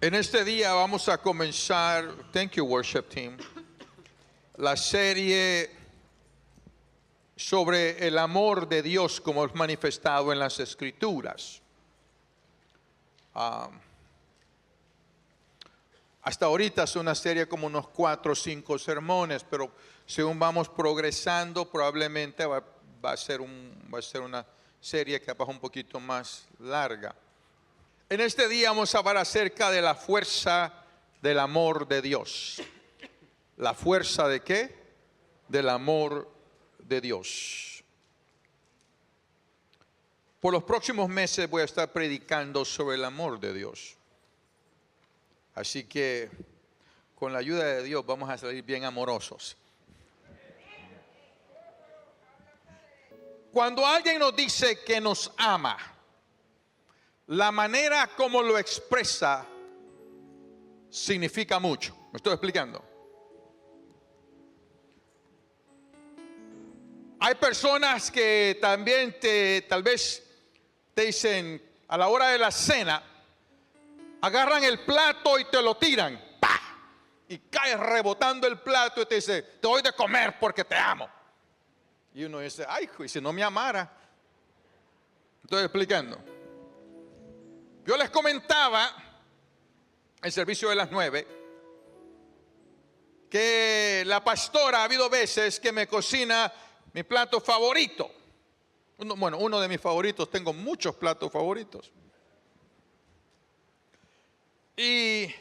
En este día vamos a comenzar, thank you worship team, la serie sobre el amor de Dios como es manifestado en las Escrituras. Hasta ahorita es una serie como unos 4 o 5 sermones, pero según vamos progresando probablemente va a ser una serie capaz un poquito más larga. En este día vamos a hablar acerca de la fuerza del amor de Dios. ¿La fuerza de qué? Del amor de Dios. Por los próximos meses voy a estar predicando sobre el amor de Dios. Así que con la ayuda de Dios vamos a salir bien amorosos. Cuando alguien nos dice que nos ama, la manera como lo expresa significa mucho. ¿Me estoy explicando? Hay personas que también tal vez te dicen a la hora de la cena, agarran el plato y te lo tiran, ¡pah! Y caes rebotando el plato y te dice, te doy de comer porque te amo. Y uno dice, ay, y si no me amara. Estoy explicando. Yo les comentaba el servicio de las 9 que la pastora ha habido veces que me cocina mi plato favorito. Uno de mis favoritos, tengo muchos platos favoritos. Y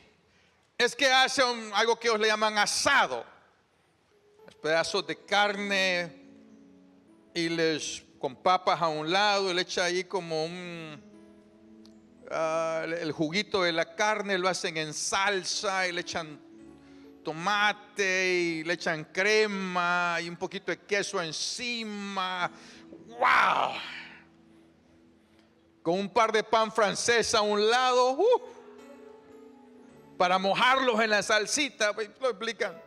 es que hace algo que ellos le llaman asado. Pedazos de carne y con papas a un lado y le echa ahí como el juguito de la carne, lo hacen en salsa y le echan tomate y le echan crema y un poquito de queso encima. ¡Wow! Con un par de pan francés a un lado, para mojarlos en la salsita. Lo explican.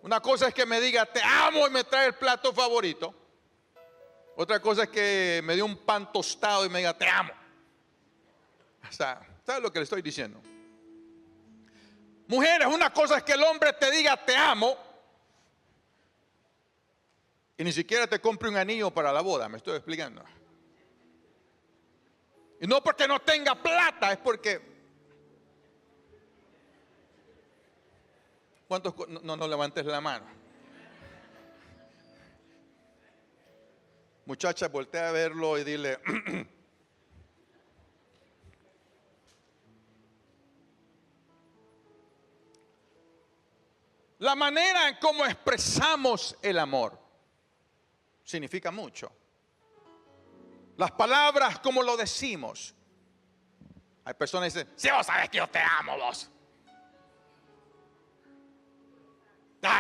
Una cosa es que me diga te amo y me trae el plato favorito. Otra cosa es que me dé un pan tostado y me diga te amo. O sea, ¿sabes lo que le estoy diciendo? Mujeres, una cosa es que el hombre te diga te amo y ni siquiera te compre un anillo para la boda. Me estoy explicando. Y no porque no tenga plata, es porque... ¿Cuántos? No levantes la mano. Muchacha, voltea a verlo y dile... La manera en cómo expresamos el amor significa mucho. Las palabras, como lo decimos. Hay personas que dicen, si vos sabes que yo te amo, vos.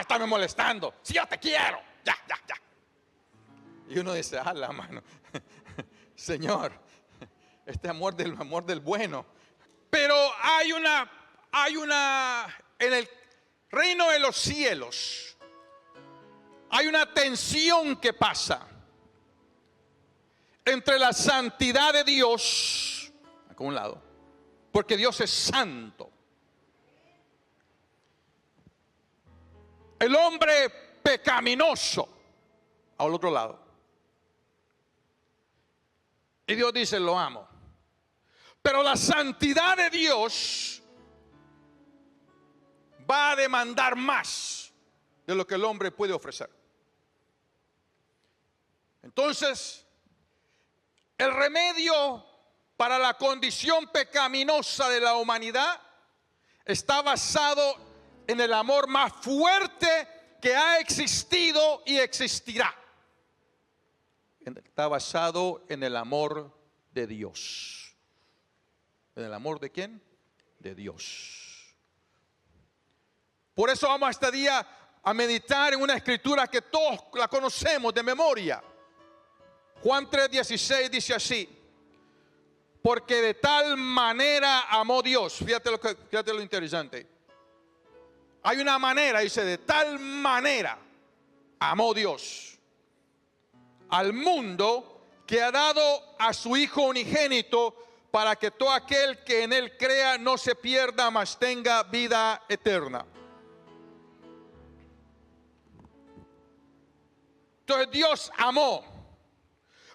Estame molestando. Si yo te quiero. Ya. Y uno dice, la mano. Señor, este amor del bueno. Pero hay una, en el reino de los cielos, hay una tensión que pasa entre la santidad de Dios, a un lado, porque Dios es santo. El hombre pecaminoso, al otro lado. Y Dios dice, lo amo. Pero la santidad de Dios va a demandar más de lo que el hombre puede ofrecer. Entonces, el remedio para la condición pecaminosa de la humanidad está basado en el amor más fuerte que ha existido y existirá. Está basado en el amor de Dios. ¿En el amor de quién? De Dios. Por eso vamos este día a meditar en una escritura que todos la conocemos de memoria. Juan 3:16 dice así: porque de tal manera amó Dios. Fíjate lo interesante. Hay una manera, dice, de tal manera amó Dios al mundo que ha dado a su Hijo unigénito para que todo aquel que en él crea no se pierda, mas tenga vida eterna. Entonces Dios amó,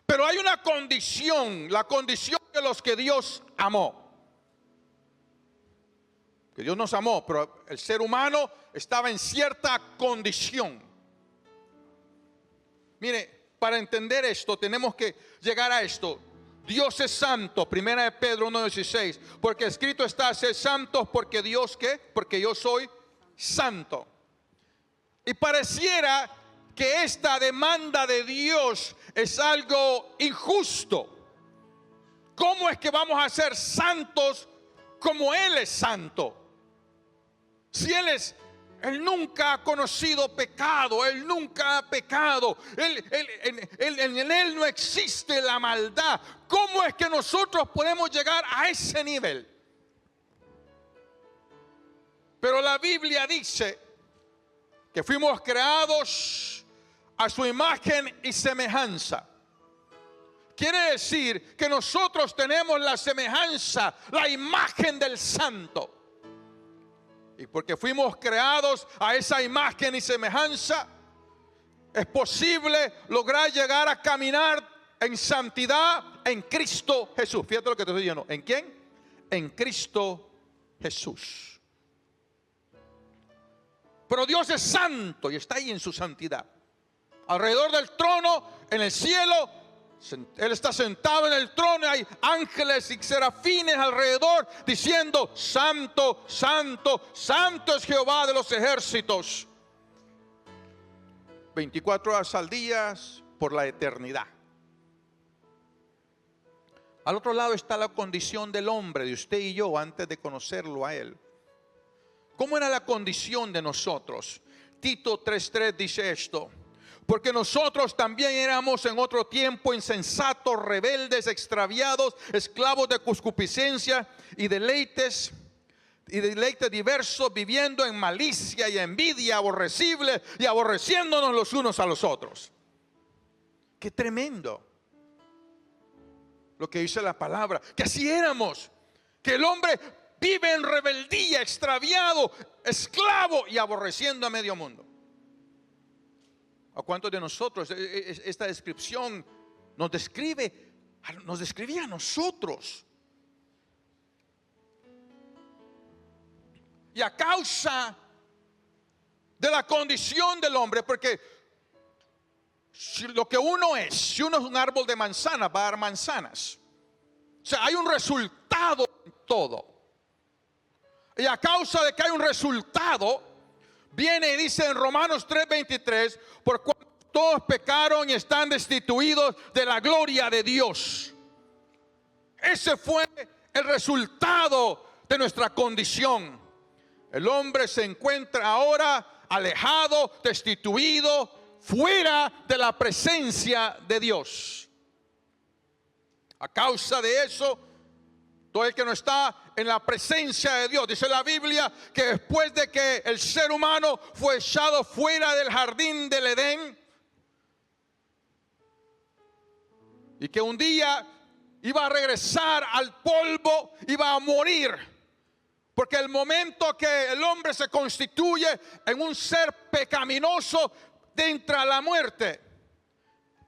pero hay una condición, la condición de los que Dios amó. Que Dios nos amó, pero el ser humano estaba en cierta condición. Mire, para entender esto tenemos que llegar a esto. Dios es santo, primera de Pedro 1:16, porque escrito está: sed santos porque Dios, ¿qué? Porque yo soy santo. Y pareciera que esta demanda de Dios es algo injusto. ¿Cómo es que vamos a ser santos como Él es santo? Si Él nunca ha conocido pecado, Él nunca ha pecado, en Él no existe la maldad. ¿Cómo es que nosotros podemos llegar a ese nivel? Pero la Biblia dice que fuimos creados a su imagen y semejanza. Quiere decir que nosotros tenemos la semejanza, la imagen del santo. Y porque fuimos creados a esa imagen y semejanza, es posible lograr llegar a caminar en santidad en Cristo Jesús. Fíjate lo que te estoy diciendo. ¿En quién? En Cristo Jesús. Pero Dios es santo y está ahí en su santidad. Alrededor del trono, en el cielo, Él está sentado en el trono. Hay ángeles y serafines alrededor diciendo: santo, santo, santo es Jehová de los ejércitos. 24 horas al día por la eternidad. Al otro lado está la condición del hombre, de usted y yo, antes de conocerlo a Él. ¿Cómo era la condición de nosotros? Tito 3:3 dice esto: porque nosotros también éramos en otro tiempo insensatos, rebeldes, extraviados, esclavos de concupiscencia y deleites diversos, viviendo en malicia y envidia aborrecible y aborreciéndonos los unos a los otros. Qué tremendo lo que dice la palabra, que así éramos, que el hombre vive en rebeldía, extraviado, esclavo y aborreciendo a medio mundo. ¿A cuántos de nosotros esta descripción nos describía a nosotros? Y a causa de la condición del hombre, porque si lo que uno es, si uno es un árbol de manzanas, va a dar manzanas. O sea, hay un resultado en todo. Y a causa de que hay un resultado, viene y dice en Romanos 3:23: por cuanto todos pecaron y están destituidos de la gloria de Dios. Ese fue el resultado de nuestra condición. El hombre se encuentra ahora alejado, destituido, fuera de la presencia de Dios. A causa de eso, todo el que no está en la presencia de Dios, dice la Biblia que después de que el ser humano fue echado fuera del jardín del Edén, y que un día iba a regresar al polvo, iba a morir, porque el momento que el hombre se constituye en un ser pecaminoso, entra la muerte.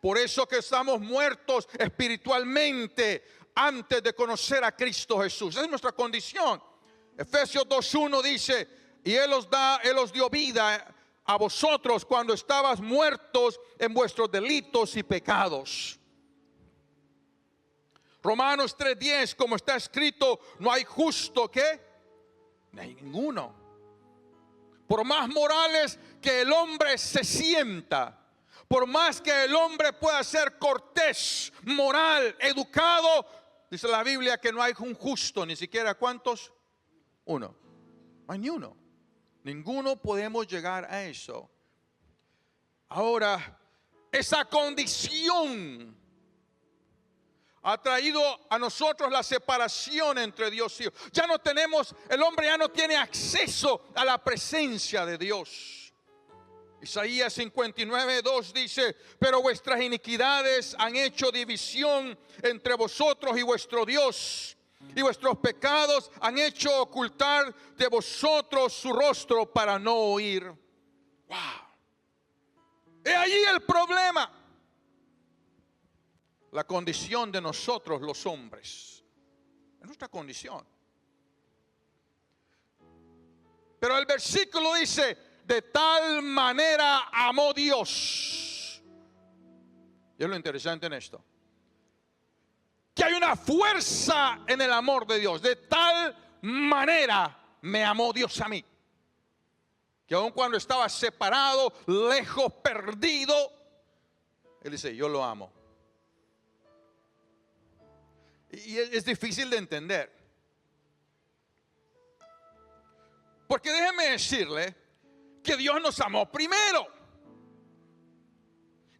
Por eso que estamos muertos espiritualmente antes de conocer a Cristo Jesús. Esa es nuestra condición. Efesios 2:1 dice: y Él os dio vida a vosotros cuando estabas muertos en vuestros delitos y pecados. Romanos 3:10, como está escrito: no hay justo que, no hay ninguno. Por más morales que el hombre se sienta, por más que el hombre pueda ser cortés, moral, educado, dice la Biblia que no hay un justo, ni siquiera ¿cuántos? Uno. No hay ni uno. Ninguno podemos llegar a eso. Ahora, esa condición ha traído a nosotros la separación entre Dios y Dios. Ya no tenemos, el hombre ya no tiene acceso a la presencia de Dios. Isaías 59:2 dice: pero vuestras iniquidades han hecho división entre vosotros y vuestro Dios, y vuestros pecados han hecho ocultar de vosotros su rostro para no oír. Wow. He allí el problema. La condición de nosotros los hombres. Es nuestra condición. Pero el versículo dice, de tal manera amó Dios. Y es lo interesante en esto. Que hay una fuerza en el amor de Dios. De tal manera me amó Dios a mí. Que aun cuando estaba separado, lejos, perdido, Él dice, yo lo amo. Y es difícil de entender. Porque déjeme decirle que Dios nos amó primero.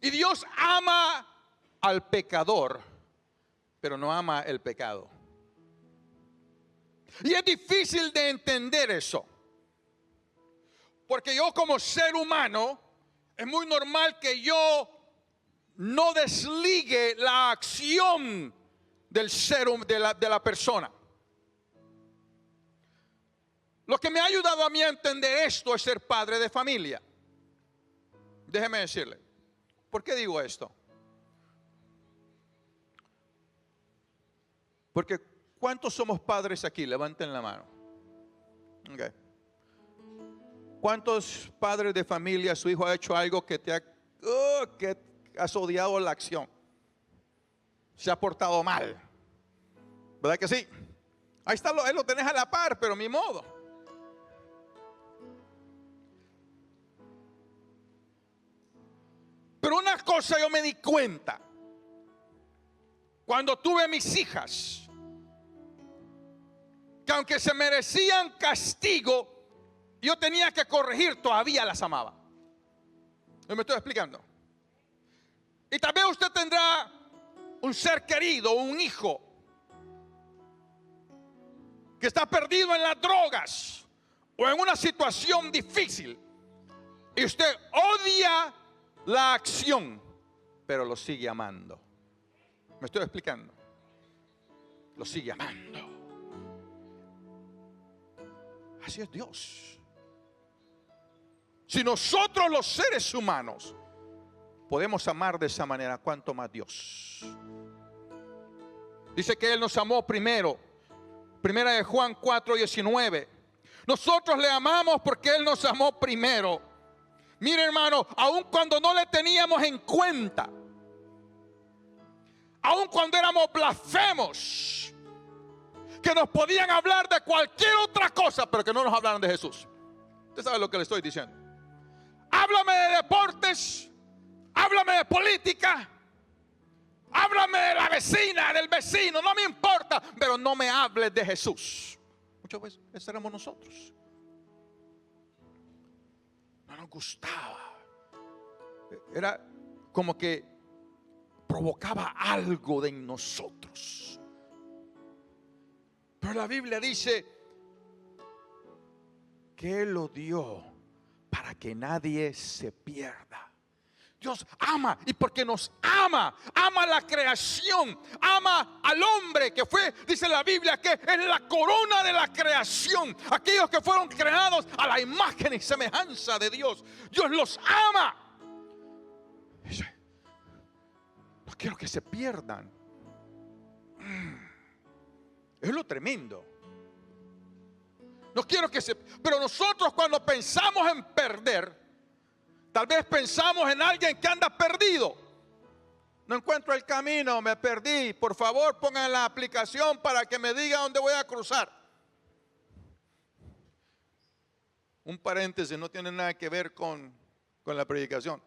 Y Dios ama al pecador, pero no ama el pecado. Y es difícil de entender eso. Porque yo como ser humano, es muy normal que yo no desligue la acción del ser, de la persona. Lo que me ha ayudado a mí a entender esto es ser padre de familia. Déjeme decirle, ¿por qué digo esto? Porque ¿cuántos somos padres aquí? Levanten la mano. Okay. ¿Cuántos padres de familia, su hijo ha hecho algo que que has odiado la acción? Se ha portado mal. ¿Verdad que sí? Ahí está, él lo tenés a la par, pero mi modo. Pero una cosa yo me di cuenta. Cuando tuve mis hijas, que aunque se merecían castigo, yo tenía que corregir, todavía las amaba. ¿Me estoy explicando? Y tal vez usted tendrá un ser querido, un hijo, que está perdido en las drogas o en una situación difícil. Y usted odia la acción, pero lo sigue amando. ¿Me estoy explicando? Lo sigue amando. Así es Dios. Si nosotros los seres humanos podemos amar de esa manera, ¿cuánto más Dios? Dice que Él nos amó primero. Primera de Juan 4:19. Nosotros le amamos porque Él nos amó primero. Mire, hermano, aun cuando no le teníamos en cuenta, aun cuando éramos blasfemos, que nos podían hablar de cualquier otra cosa, pero que no nos hablaran de Jesús. Usted sabe lo que le estoy diciendo. Háblame de deportes, háblame de política, háblame de la vecina, del vecino, no me importa, pero no me hables de Jesús. Muchas veces eso éramos nosotros. No nos gustaba. Era como que provocaba algo de nosotros. Pero la Biblia dice que Él lo dio para que nadie se pierda. Dios ama, y porque nos ama, ama la creación, ama al hombre que fue, dice la Biblia, que es la corona de la creación. Aquellos que fueron creados a la imagen y semejanza de Dios. Dios los ama. Dice, no quiero que se pierdan. Es lo tremendo. No quiero que se... Pero nosotros cuando pensamos en perder, tal vez pensamos en alguien que anda perdido. No encuentro el camino, me perdí. Por favor, pongan la aplicación para que me diga dónde voy a cruzar. Un paréntesis, no tiene nada que ver con la predicación.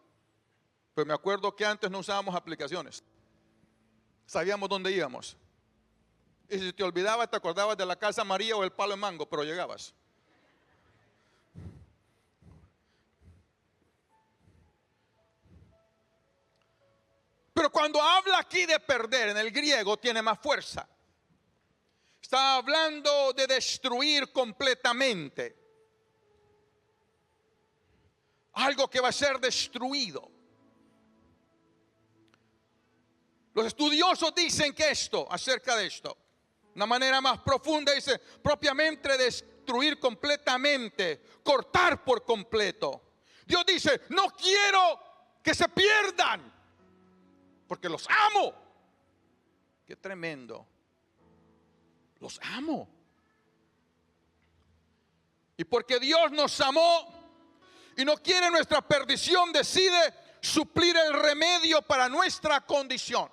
Pero me acuerdo que antes no usábamos aplicaciones. Sabíamos dónde íbamos. Y si te olvidabas, te acordabas de la Casa María o el Palo de Mango, pero llegabas. Pero cuando habla aquí de perder, en el griego tiene más fuerza. Está hablando de destruir completamente. Algo que va a ser destruido. Los estudiosos dicen que acerca de esto, Una manera más profunda dice, propiamente destruir completamente, cortar por completo. Dios dice, no quiero que se pierdan, porque los amo. Qué tremendo. Los amo. Y porque Dios nos amó y no quiere nuestra perdición, decide suplir el remedio para nuestra condición.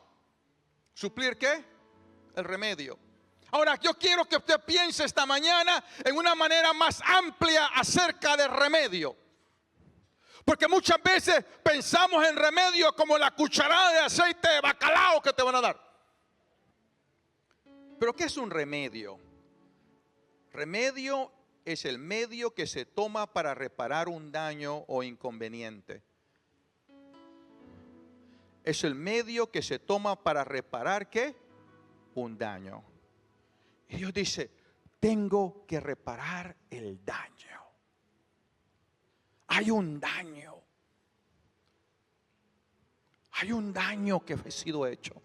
¿Suplir qué? El remedio. Ahora, yo quiero que usted piense esta mañana en una manera más amplia acerca del remedio. Porque muchas veces pensamos en remedio como la cucharada de aceite de bacalao que te van a dar. ¿Pero qué es un remedio? Remedio es el medio que se toma para reparar un daño o inconveniente. Es el medio que se toma para reparar ¿qué? Un daño. Y Dios dice, tengo que reparar el daño. Hay un daño. Hay un daño que ha sido hecho.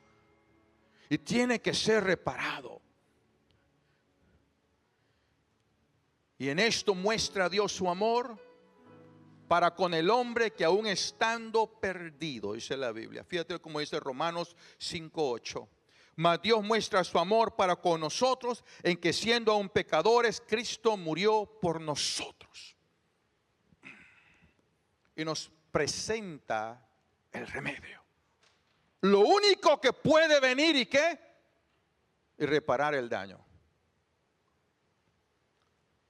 Y tiene que ser reparado. Y en esto muestra Dios su amor para con el hombre que aún estando perdido, dice la Biblia. Fíjate como dice Romanos 5:8. Mas Dios muestra su amor para con nosotros en que siendo aún pecadores, Cristo murió por nosotros. Y nos presenta el remedio. Lo único que puede venir y qué? Y reparar el daño.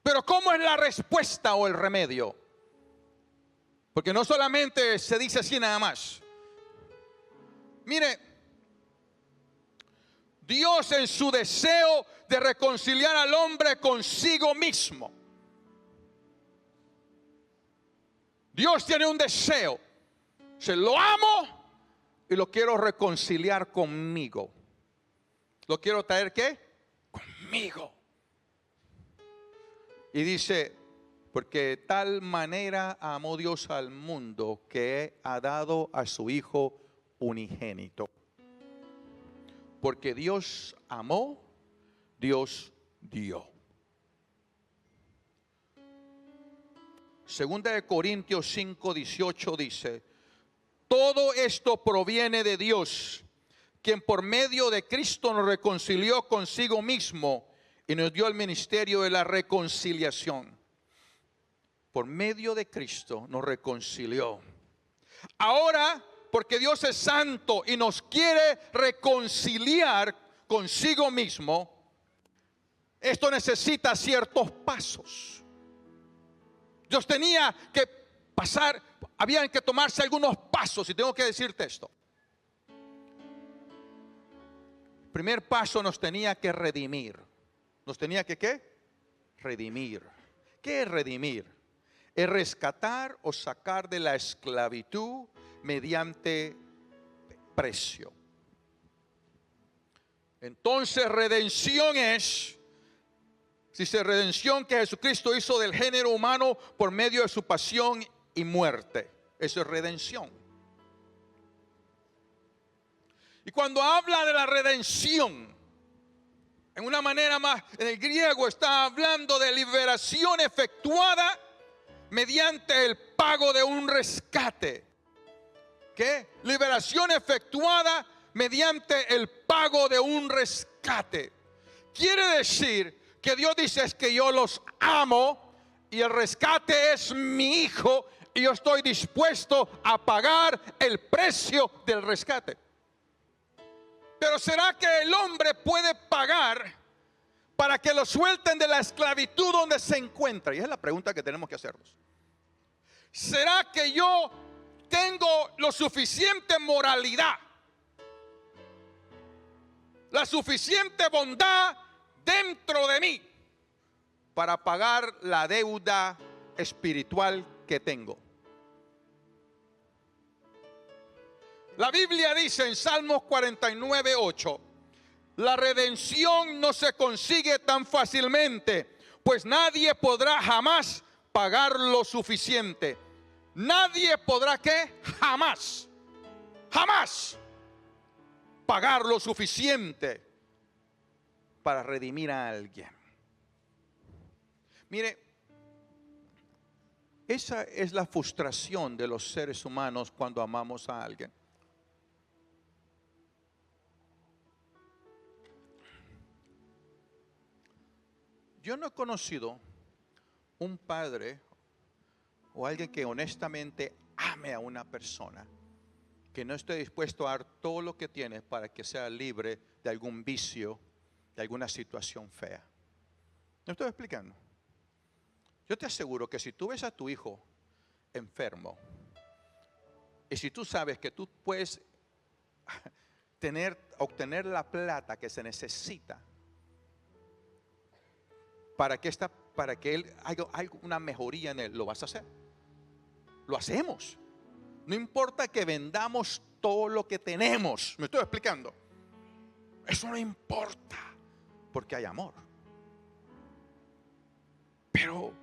Pero ¿cómo es la respuesta o el remedio? Porque no solamente se dice así nada más. Mire, Dios en su deseo de reconciliar al hombre consigo mismo. Dios tiene un deseo. Se lo amo y lo quiero reconciliar conmigo. ¿Lo quiero traer qué? Conmigo. Y dice, porque de tal manera amó Dios al mundo que ha dado a su Hijo unigénito. Porque Dios amó, Dios dio. Segunda de Corintios 5:18 dice, todo esto proviene de Dios, quien por medio de Cristo nos reconcilió consigo mismo y nos dio el ministerio de la reconciliación. Por medio de Cristo nos reconcilió. Ahora, porque Dios es santo y nos quiere reconciliar consigo mismo, esto necesita ciertos pasos. Dios tenía que pasar, habían que tomarse algunos pasos, y tengo que decirte esto. El primer paso nos tenía que redimir. ¿Nos tenía que qué? Redimir. ¿Qué es redimir? Es rescatar o sacar de la esclavitud mediante precio. Entonces redención es, dice redención que Jesucristo hizo del género humano por medio de su pasión y muerte. Eso es redención. Y cuando habla de la redención, en una manera más, en el griego está hablando de liberación efectuada mediante el pago de un rescate. ¿Qué? Liberación efectuada mediante el pago de un rescate. Quiere decir que Dios dice es que yo los amo y el rescate es mi hijo y yo estoy dispuesto a pagar el precio del rescate. Pero ¿será que el hombre puede pagar para que lo suelten de la esclavitud donde se encuentra? Y esa es la pregunta que tenemos que hacernos. ¿Será que yo tengo lo suficiente moralidad, la suficiente bondad dentro de mí para pagar la deuda espiritual que tengo? La Biblia dice en Salmos 49:8, la redención no se consigue tan fácilmente, pues nadie podrá jamás pagar lo suficiente. Nadie podrá ¿qué? Jamás pagar lo suficiente para redimir a alguien. Mire, esa es la frustración de los seres humanos cuando amamos a alguien. Yo no he conocido un padre o alguien que honestamente ame a una persona que no esté dispuesto a dar todo lo que tiene para que sea libre de algún vicio, de alguna situación fea. ¿Me estoy explicando? Yo te aseguro que si tú ves a tu hijo enfermo y si tú sabes que tú puedes obtener la plata que se necesita para que él haga una mejoría en él, lo vas a hacer. Lo hacemos. No importa que vendamos todo lo que tenemos. ¿Me estoy explicando? Eso no importa, porque hay amor. Pero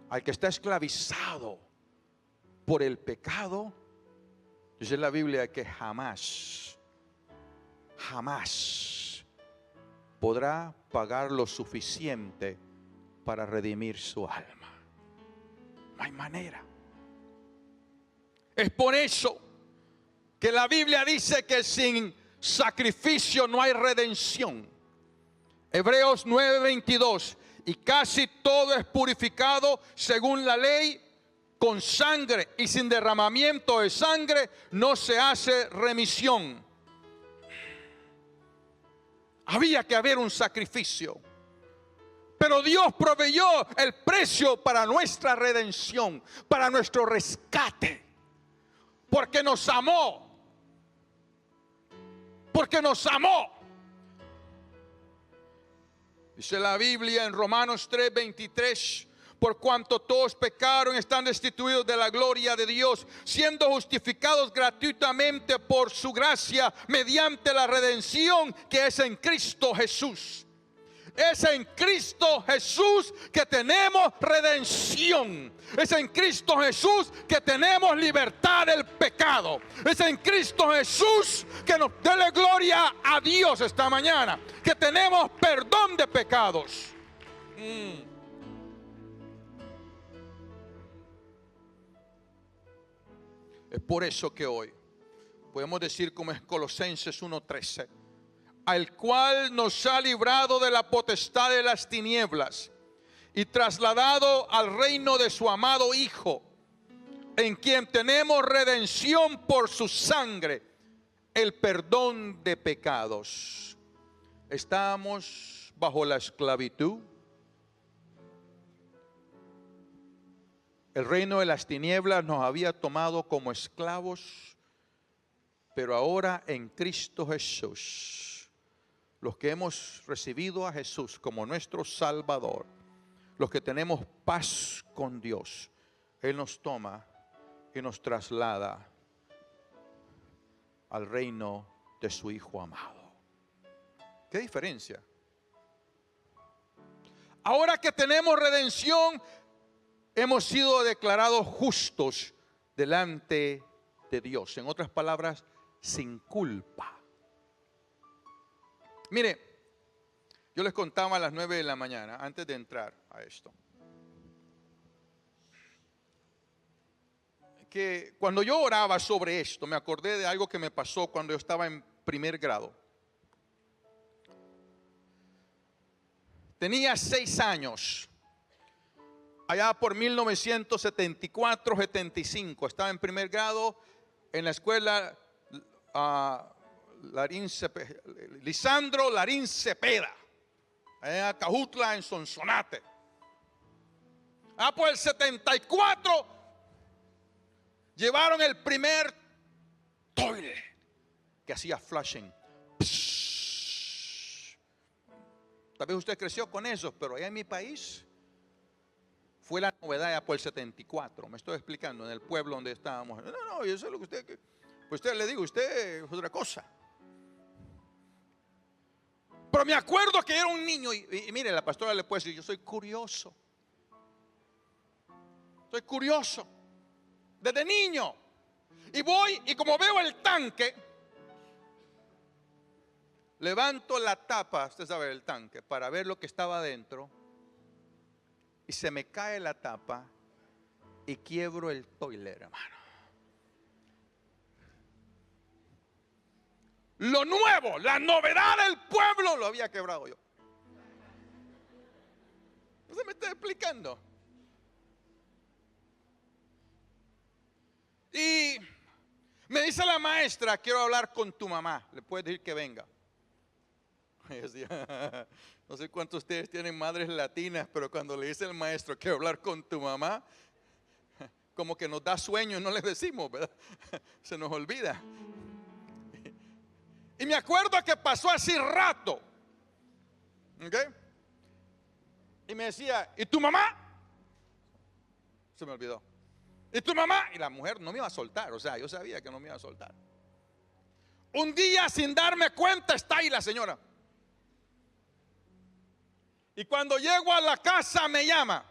al que está esclavizado por el pecado, dice la Biblia que jamás podrá pagar lo suficiente para redimir su alma. No hay manera. Es por eso que la Biblia dice que sin sacrificio no hay redención. Hebreos 9:22. Y casi todo es purificado según la ley con sangre, y sin derramamiento de sangre no se hace remisión. Había que haber un sacrificio, pero Dios proveyó el precio para nuestra redención, para nuestro rescate, porque nos amó, porque nos amó. Dice la Biblia en Romanos 3:23, por cuanto todos pecaron, están destituidos de la gloria de Dios, siendo justificados gratuitamente por su gracia, mediante la redención que es en Cristo Jesús. Es en Cristo Jesús que tenemos redención. Es en Cristo Jesús que tenemos libertad del pecado. Es en Cristo Jesús que nos dé gloria a Dios esta mañana, que tenemos perdón de pecados. Es por eso que hoy podemos decir, como es Colosenses 1:13, al cual nos ha librado de la potestad de las tinieblas y trasladado al reino de su amado Hijo, en quien tenemos redención por su sangre, el perdón de pecados. Estamos bajo la esclavitud. El reino de las tinieblas nos había tomado como esclavos, pero ahora en Cristo Jesús, los que hemos recibido a Jesús como nuestro Salvador, los que tenemos paz con Dios, Él nos toma y nos traslada al reino de su Hijo amado. ¿Qué diferencia? Ahora que tenemos redención, hemos sido declarados justos delante de Dios. En otras palabras, sin culpa. Mire, yo les contaba a las 9 de la mañana, antes de entrar a esto, que cuando yo oraba sobre esto, me acordé de algo que me pasó cuando yo estaba en primer grado. Tenía 6 años, allá por 1974-75, estaba en primer grado en la escuela Lisandro Larín Cepeda, en Cajutla, en Sonsonate. Por el 74 llevaron el primer toilet que hacía flushing. Tal vez usted creció con eso, pero allá en mi país fue la novedad ya por el 74. Me estoy explicando, en el pueblo donde estábamos. No, eso es lo que usted... Pues usted le digo, usted es otra cosa. Pero me acuerdo que era un niño y mire, la pastora le puede decir, yo soy curioso. Soy curioso. Desde niño. Y voy y como veo el tanque, levanto la tapa, usted sabe, el tanque, para ver lo que estaba adentro. Y se me cae la tapa y quiebro el toilet, hermano. Lo nuevo, la novedad del pueblo, lo había quebrado yo. ¿No se me está explicando? Y me dice la maestra, quiero hablar con tu mamá. Le puedes decir que venga. Y yo decía, no sé cuántos de ustedes tienen madres latinas, pero cuando le dice el maestro, quiero hablar con tu mamá, como que nos da sueño y no le decimos, ¿verdad? Se nos olvida. Y me acuerdo que pasó así rato. ¿Ok? Y me decía, ¿y tu mamá? Se me olvidó. ¿Y tu mamá? Y la mujer no me iba a soltar, o sea, yo sabía que no me iba a soltar. Un día sin darme cuenta está ahí la señora. Y cuando llego a la casa me llama.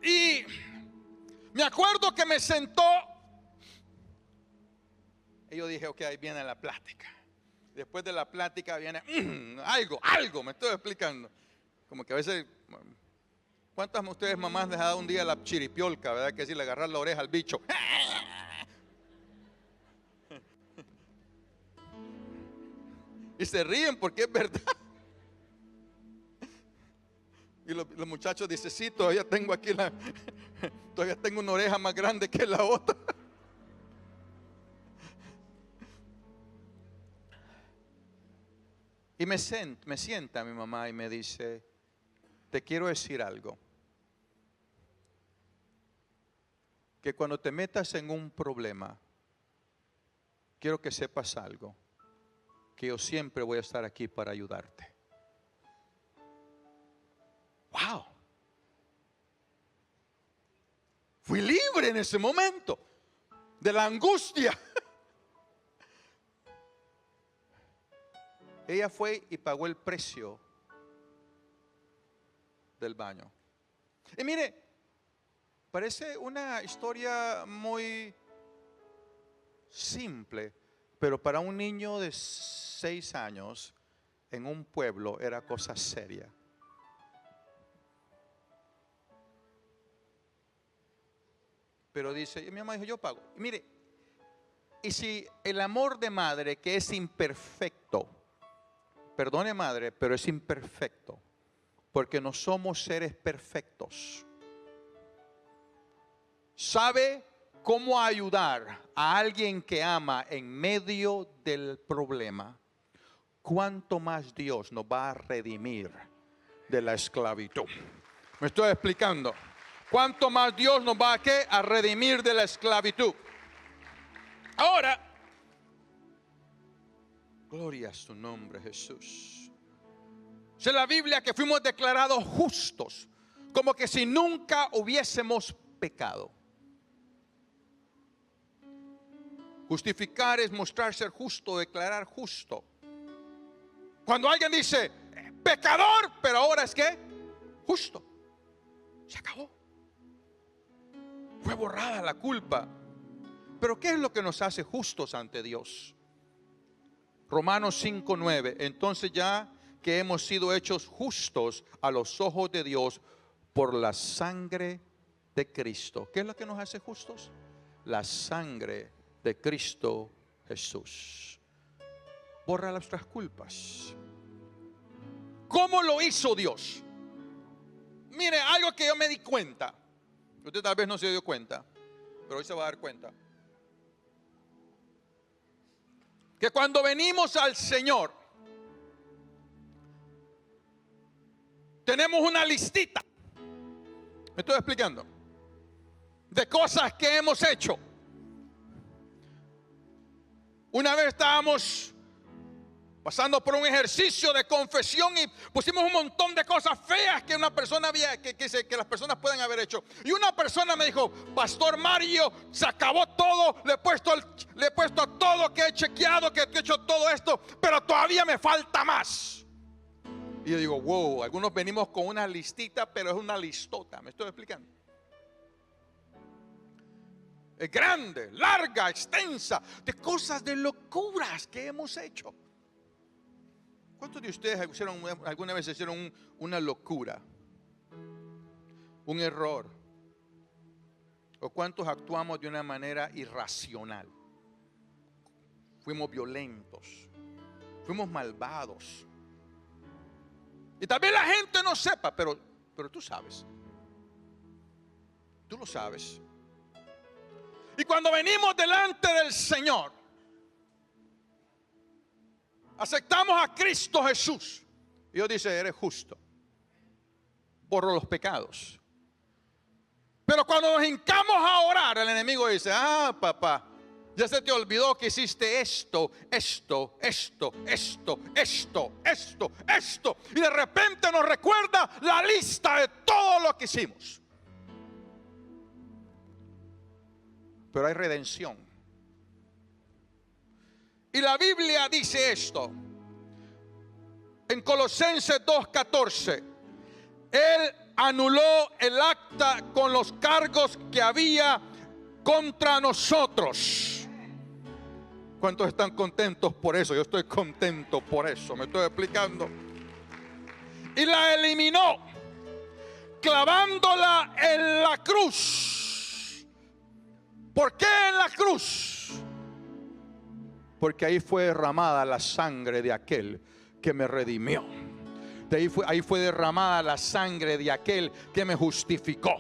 Y me acuerdo que me sentó. Y yo dije, ok, ahí viene la plática. Después de la plática viene algo, me estoy explicando. Como que a veces, ¿cuántas de ustedes mamás les ha dado un día la chiripiolca, verdad? Que si le agarras la oreja al bicho. Y se ríen porque es verdad. Y los muchachos dicen, sí, todavía tengo aquí todavía tengo una oreja más grande que la otra. Y me sienta mi mamá y me dice, te quiero decir algo. Que cuando te metas en un problema, quiero que sepas algo. Que yo siempre voy a estar aquí para ayudarte. ¡Wow! Fui libre en ese momento de la angustia. Ella fue y pagó el precio del baño. Y mire, parece una historia muy simple, pero para un niño de 6 años en un pueblo era cosa seria. Pero dice, mi mamá dijo, yo pago. Y mire, y si el amor de madre, que es imperfecto, perdone madre, pero es imperfecto, porque no somos seres perfectos, sabe cómo ayudar a alguien que ama en medio del problema, cuánto más Dios nos va a redimir de la esclavitud. ¿Me estoy explicando? ¿Cuánto más Dios nos va a redimir de la esclavitud? Ahora, gloria a su nombre, Jesús. Dice la Biblia que fuimos declarados justos, como que si nunca hubiésemos pecado. Justificar es mostrar ser justo, declarar justo. Cuando alguien dice pecador, pero ahora es que justo, se acabó. Fue borrada la culpa. Pero ¿qué es lo que nos hace justos ante Dios? Romanos 5:9. Entonces ya que hemos sido hechos justos a los ojos de Dios por la sangre de Cristo. ¿Qué es lo que nos hace justos? La sangre de Cristo Jesús. Borra nuestras culpas. ¿Cómo lo hizo Dios? Mire, algo que yo me di cuenta. Usted tal vez no se dio cuenta, pero hoy se va a dar cuenta. Que cuando venimos al Señor, tenemos una listita. ¿Me estoy explicando? De cosas que hemos hecho. Una vez estábamos pasando por un ejercicio de confesión y pusimos un montón de cosas feas que una persona había, que las personas pueden haber hecho. Y una persona me dijo, Pastor Mario, se acabó todo, le he puesto todo, que he chequeado, que he hecho todo esto, pero todavía me falta más. Y yo digo, wow, algunos venimos con una listita, pero es una listota. ¿Me estoy explicando? Es grande, larga, extensa, de cosas, de locuras que hemos hecho. ¿Cuántos de ustedes alguna vez hicieron una locura? Un error. ¿O cuántos actuamos de una manera irracional? Fuimos violentos, fuimos malvados. Y tal vez la gente no sepa, pero tú sabes. Tú lo sabes. Y cuando venimos delante del Señor, aceptamos a Cristo Jesús. Y Dios dice, eres justo. Borro los pecados. Pero cuando nos hincamos a orar, el enemigo dice, papá, ya se te olvidó que hiciste esto. Y de repente nos recuerda la lista de todo lo que hicimos. Pero hay redención. Y la Biblia dice esto. En Colosenses 2:14. Él anuló el acta con los cargos que había contra nosotros. ¿Cuántos están contentos por eso? Yo estoy contento por eso, me estoy explicando. Y la eliminó, clavándola en la cruz. ¿Por qué en la cruz? Porque ahí fue derramada la sangre de aquel que me redimió. Ahí fue derramada la sangre de aquel que me justificó.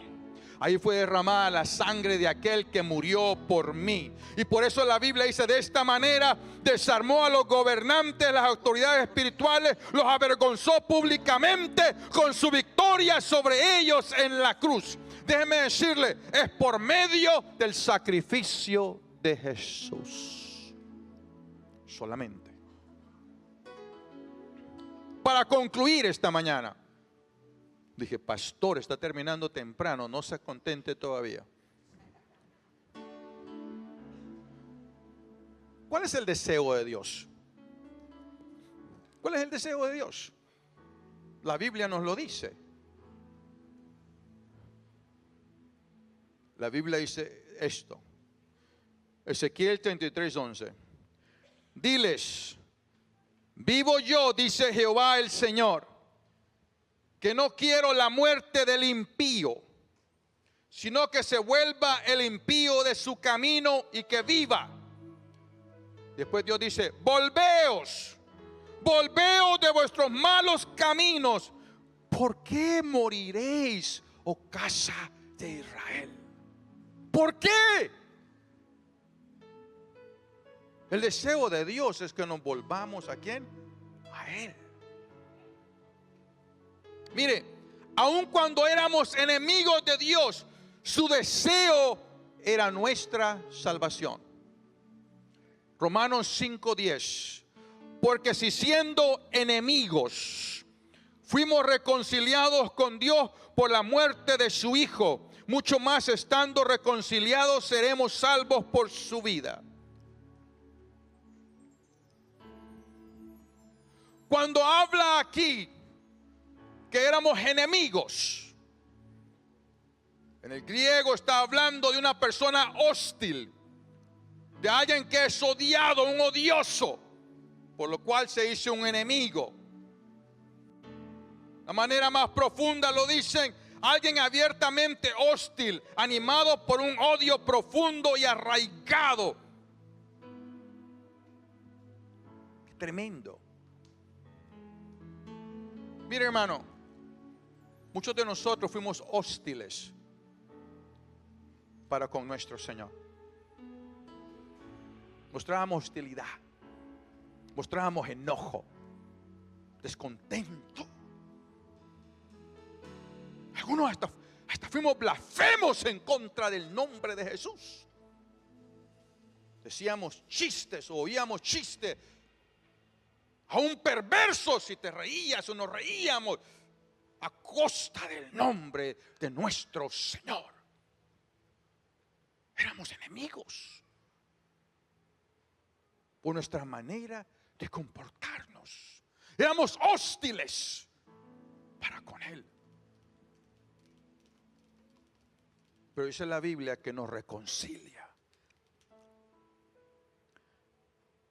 Ahí fue derramada la sangre de aquel que murió por mí. Y por eso la Biblia dice, de esta manera desarmó a los gobernantes, las autoridades espirituales, los avergonzó públicamente con su victoria sobre ellos en la cruz. Déjeme decirle, es por medio del sacrificio de Jesús. Solamente. Para concluir esta mañana, dije, pastor, está terminando temprano, no se contente todavía. ¿Cuál es el deseo de Dios? ¿Cuál es el deseo de Dios? La Biblia nos lo dice. La Biblia dice esto. Ezequiel 33:11. Diles, vivo yo, dice Jehová el Señor, que no quiero la muerte del impío, sino que se vuelva el impío de su camino y que viva. Después Dios dice, volveos de vuestros malos caminos. ¿Por qué moriréis, oh casa de Israel? ¿Por qué? El deseo de Dios es que nos volvamos ¿a quién? A Él. Mire, aun cuando éramos enemigos de Dios, su deseo era nuestra salvación. Romanos 5:10. Porque si siendo enemigos fuimos reconciliados con Dios por la muerte de su Hijo, mucho más estando reconciliados seremos salvos por su vida. Cuando habla aquí que éramos enemigos, en el griego está hablando de una persona hostil, de alguien que es odiado, un odioso, por lo cual se hizo un enemigo. De manera más profunda lo dicen, alguien abiertamente hostil, animado por un odio profundo y arraigado. Qué tremendo. Mire, hermano, muchos de nosotros fuimos hostiles para con nuestro Señor. Mostrábamos hostilidad, mostrábamos enojo, descontento. Algunos hasta fuimos blasfemos en contra del nombre de Jesús. Decíamos chistes o oíamos chistes. Aún perversos, si te reías o nos reíamos a costa del nombre de nuestro Señor. Éramos enemigos por nuestra manera de comportarnos. Éramos hostiles para con Él. Pero dice la Biblia que nos reconcilia.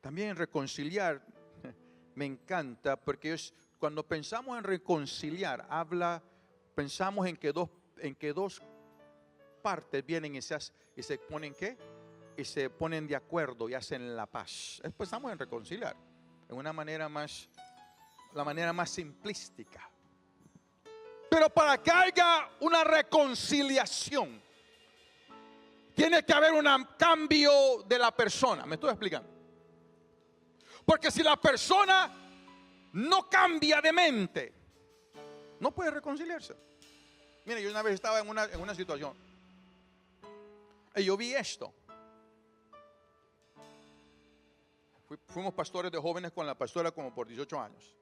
También reconciliar me encanta porque cuando pensamos en reconciliar, pensamos en que dos partes vienen y se ponen ¿qué? Y se ponen de acuerdo y hacen la paz. Pensamos en reconciliar en la manera más simplística. Pero para que haya una reconciliación, tiene que haber un cambio de la persona. ¿Me estoy explicando? Porque si la persona no cambia de mente, no puede reconciliarse. Mire, yo una vez estaba en una situación y yo vi esto. Fuimos pastores de jóvenes con la pastora como por 18 años.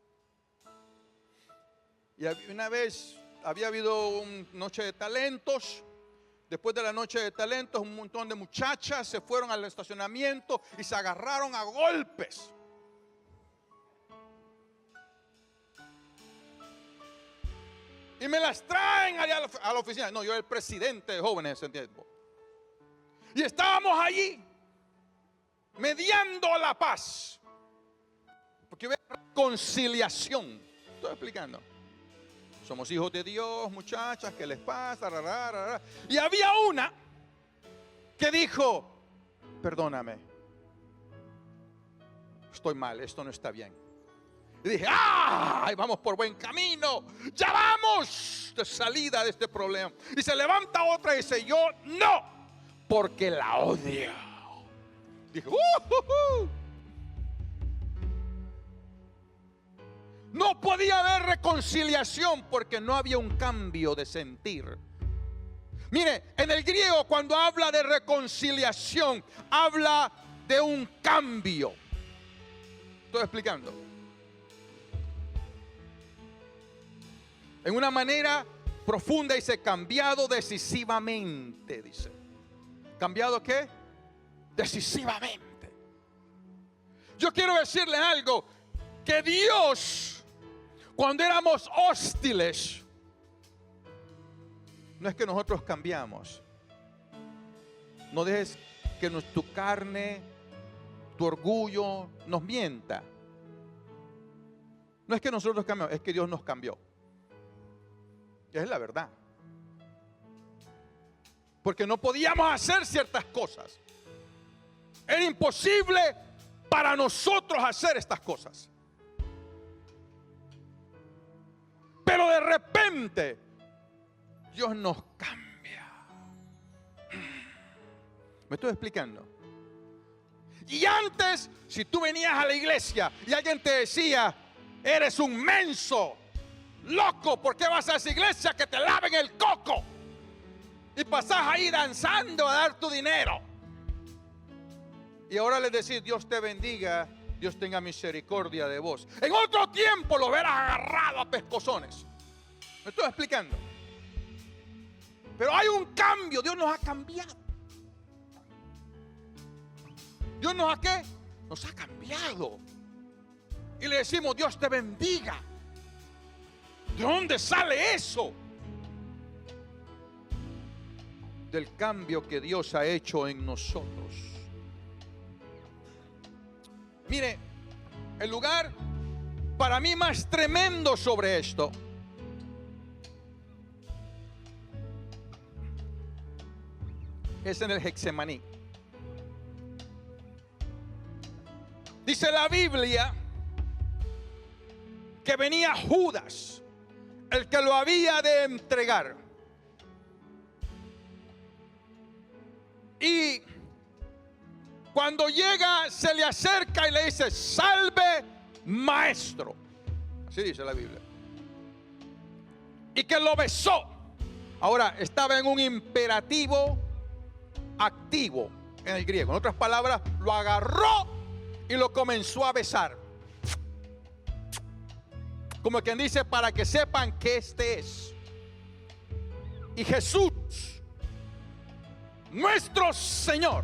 Y una vez había habido una noche de talentos. Después de la noche de talentos, un montón de muchachas se fueron al estacionamiento y se agarraron a golpes. Y me las traen allá a la oficina. No, yo era el presidente de jóvenes en ese tiempo. Y estábamos allí mediando la paz. Porque hubo reconciliación. Estoy explicando. Somos hijos de Dios, muchachas, ¿qué les pasa? Y había una que dijo, perdóname, estoy mal, esto no está bien. Y dije, ¡ay! Vamos por buen camino, ya vamos de salida de este problema. Y se levanta otra y dice, yo no, porque la odio. Dije, No podía haber reconciliación porque no había un cambio de sentir. Mire, en el griego cuando habla de reconciliación, habla de un cambio. Estoy explicando. En una manera profunda dice cambiado decisivamente, dice. ¿Cambiado qué? Decisivamente. Yo quiero decirle algo, que Dios, cuando éramos hostiles, no es que nosotros cambiamos. No dejes que tu carne, tu orgullo nos mienta. No es que nosotros cambiamos, es que Dios nos cambió. Es la verdad. Porque no podíamos hacer ciertas cosas. Era imposible para nosotros hacer estas cosas. Pero de repente Dios nos cambia. ¿Me estoy explicando? Y antes, si tú venías a la iglesia y alguien te decía, eres un menso, loco, ¿por qué vas a esa iglesia que te laven el coco? Y pasás ahí danzando a dar tu dinero. Y ahora le decís, Dios te bendiga, Dios tenga misericordia de vos. En otro tiempo lo hubieras agarrado a pescozones. ¿Me estoy explicando? Pero hay un cambio, Dios nos ha cambiado. Dios nos ha ¿qué? Nos ha cambiado. Y le decimos, Dios te bendiga. ¿De dónde sale eso? Del cambio que Dios ha hecho en nosotros. Mire, el lugar para mí más tremendo sobre esto es en el Getsemaní. Dice la Biblia que venía Judas, el que lo había de entregar. Y cuando llega, se le acerca y le dice, salve, maestro. Así dice la Biblia. Y que lo besó. Ahora, estaba en un imperativo activo en el griego. En otras palabras, lo agarró y lo comenzó a besar. Como quien dice, para que sepan que este es. Y Jesús, nuestro Señor,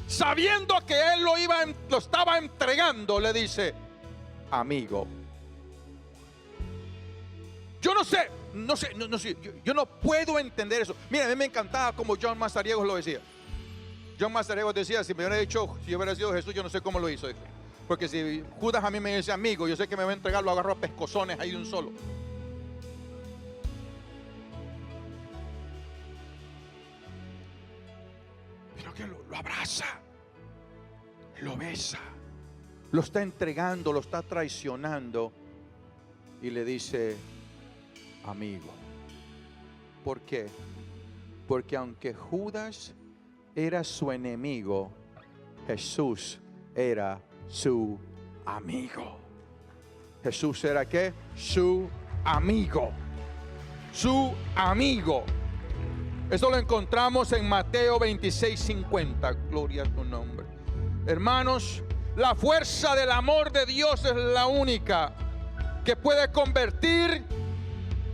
sabiendo que Él lo estaba entregando, le dice, amigo. Yo no sé, yo no puedo entender eso. Mira, a mí me encantaba como John Mazariegos lo decía. John Mazarego decía, si me hubiera dicho, si yo hubiera sido Jesús, yo no sé cómo lo hizo. Porque si Judas a mí me dice amigo, yo sé que me va a entregar, lo agarro a pescozones ahí de un solo. Pero que lo abraza, lo besa, lo está entregando, lo está traicionando y le dice amigo. ¿Por qué? Porque aunque Judas era su enemigo, Jesús era su amigo. Jesús era ¿qué? Su amigo. Su amigo. Eso lo encontramos en Mateo 26:50. Gloria a tu nombre. Hermanos, la fuerza del amor de Dios es la única que puede convertir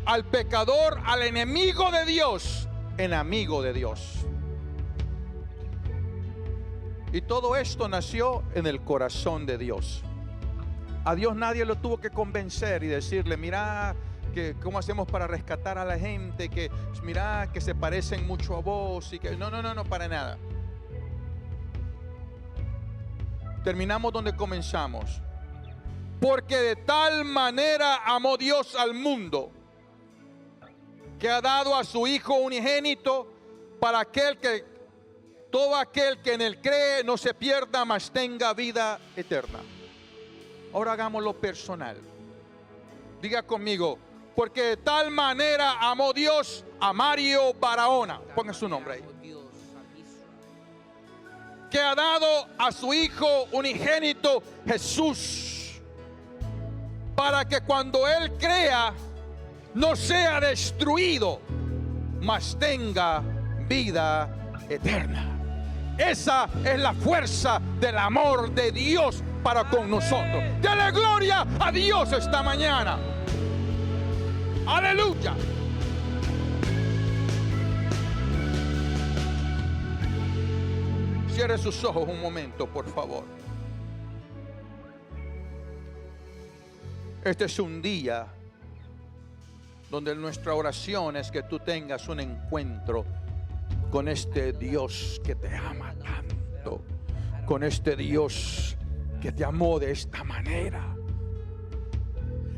al pecador, al enemigo de Dios, en amigo de Dios. Y todo esto nació en el corazón de Dios. A Dios nadie lo tuvo que convencer y decirle, mira, que cómo hacemos para rescatar a la gente, que mira, que se parecen mucho a vos y que no, para nada. Terminamos donde comenzamos. Porque de tal manera amó Dios al mundo, que ha dado a su Hijo unigénito, para todo aquel que en él cree no se pierda, mas tenga vida eterna. Ahora hagámoslo personal. Diga conmigo, porque de tal manera amó Dios a Mario Barahona. Ponga su nombre ahí. Que ha dado a su Hijo unigénito Jesús, para que cuando él crea no sea destruido, mas tenga vida eterna. Esa es la fuerza del amor de Dios para con nosotros. Dale gloria a Dios esta mañana. Aleluya. Cierre sus ojos un momento, por favor. Este es un día donde nuestra oración es que tú tengas un encuentro con este Dios que te ama tanto, con este Dios que te amó de esta manera,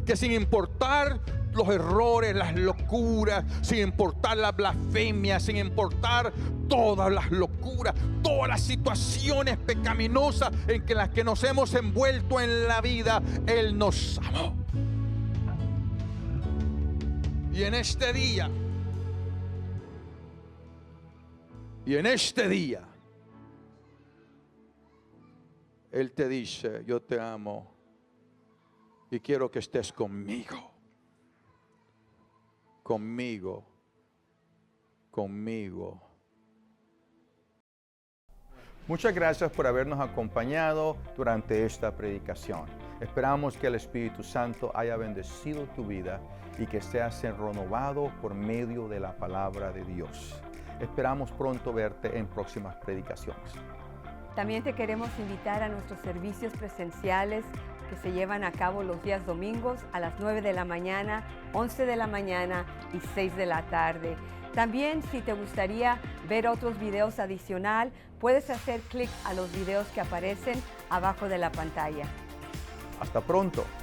que sin importar los errores, las locuras, sin importar la blasfemia, sin importar todas las locuras, todas las situaciones pecaminosas en las que nos hemos envuelto en la vida, Él nos amó. Y en este día, Él te dice, yo te amo y quiero que estés conmigo. Conmigo. Muchas gracias por habernos acompañado durante esta predicación. Esperamos que el Espíritu Santo haya bendecido tu vida y que seas renovado por medio de la palabra de Dios. Esperamos pronto verte en próximas predicaciones. También te queremos invitar a nuestros servicios presenciales que se llevan a cabo los días domingos a las 9 de la mañana, 11 de la mañana y 6 de la tarde. También, si te gustaría ver otros videos adicional, puedes hacer clic a los videos que aparecen abajo de la pantalla. Hasta pronto.